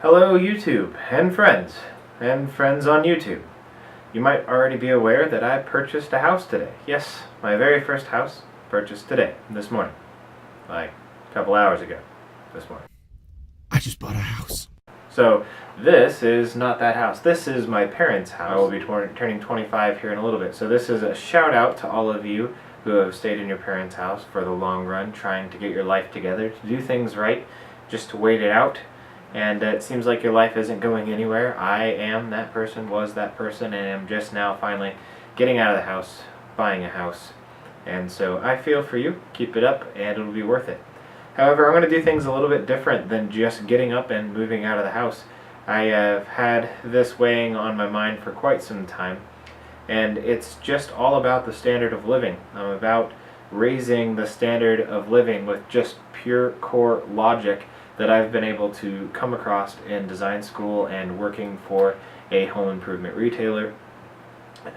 Hello YouTube and friends on YouTube. You might already be aware that I purchased a house today. Yes, my very first house purchased today, this morning. Like a couple hours ago, this morning. I just bought a house. So this is not that house. This is my parents' house. I will be turning 25 here in a little bit. So this is a shout out to all of you who have stayed in your parents' house for the long run, trying to get your life together, to do things right, just to wait it out. And it seems like your life isn't going anywhere. I am that person, was that person, and am just now finally getting out of the house, buying a house. And so I feel for you. Keep it up and it'll be worth it. However, I'm going to do things a little bit different than just getting up and moving out of the house. I have had this weighing on my mind for quite some time, and it's just all about the standard of living. I'm about raising the standard of living with just pure core logic that I've been able to come across in design school and working for a home improvement retailer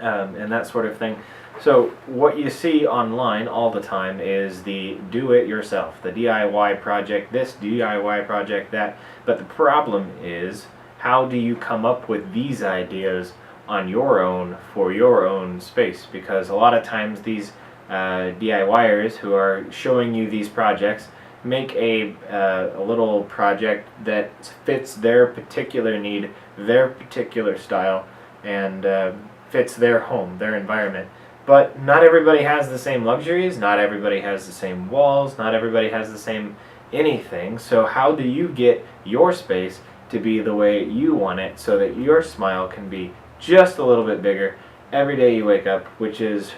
and that sort of thing. So what you see online all the time is the do-it-yourself, the DIY project this, DIY project that. But the problem is, how do you come up with these ideas on your own for your own space? Because a lot of times these DIYers who are showing you these projects make a little project that fits their particular need, their particular style, and fits their home, their environment. But not everybody has the same luxuries, not everybody has the same walls, not everybody has the same anything. So how do you get your space to be the way you want it so that your smile can be just a little bit bigger every day you wake up, which is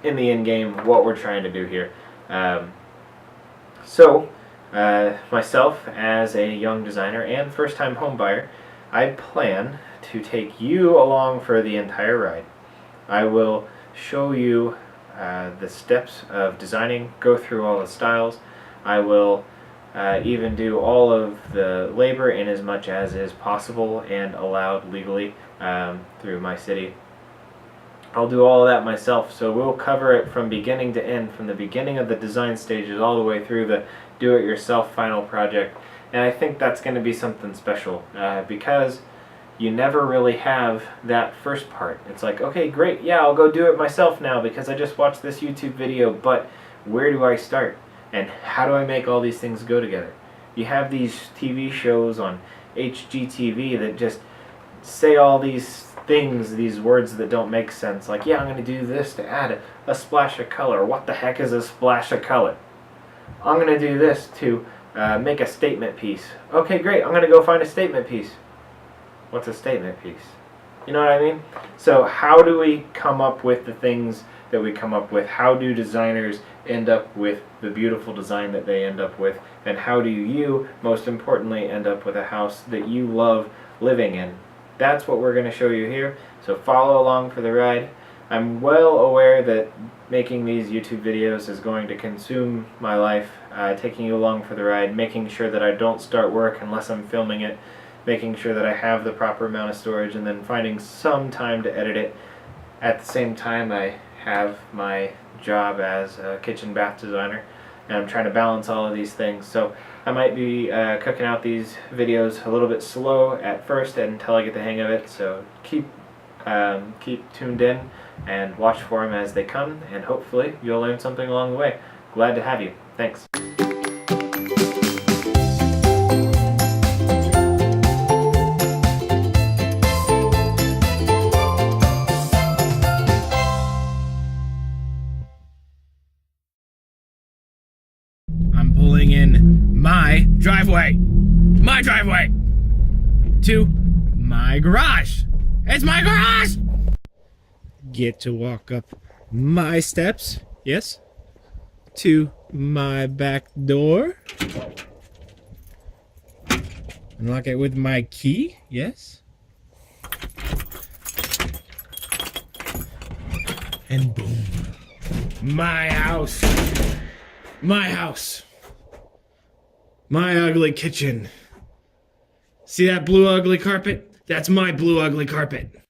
in the end game what we're trying to do here. So, myself as a young designer and first-time home buyer, I plan to take you along for the entire ride. I will show you the steps of designing, go through all the styles. I will even do all of the labor in as much as is possible and allowed legally through my city. I'll do all of that myself, so we'll cover it from beginning to end, from the beginning of the design stages all the way through the do-it-yourself final project. And I think that's going to be something special because you never really have that first part. It's like, okay, great, yeah, I'll go do it myself now because I just watched this YouTube video, but where do I start? And how do I make all these things go together? You have these TV shows on HGTV that just say all these things, these words that don't make sense, like, yeah, I'm going to do this to add a splash of color. What the heck is a splash of color? I'm going to do this to make a statement piece. Okay, great, I'm going to go find a statement piece. What's a statement piece? You know what I mean? So how do we come up with the things that we come up with? How do designers end up with the beautiful design that they end up with? And how do you, most importantly, end up with a house that you love living in? That's what we're going to show you here, so follow along for the ride. I'm well aware that making these YouTube videos is going to consume my life, taking you along for the ride, making sure that I don't start work unless I'm filming it, making sure that I have the proper amount of storage, and then finding some time to edit it. At the same time, I have my job as a kitchen bath designer, and I'm trying to balance all of these things. So I might be cooking out these videos a little bit slow at first until I get the hang of it. So keep tuned in and watch for them as they come, and hopefully you'll learn something along the way. Glad to have you. Thanks. I'm pulling in my driveway to my garage. It's my garage! Get to walk up my steps, yes, to my back door. Unlock it with my key, yes. And boom. My house. My house. My ugly kitchen. See that blue ugly carpet? That's my blue ugly carpet.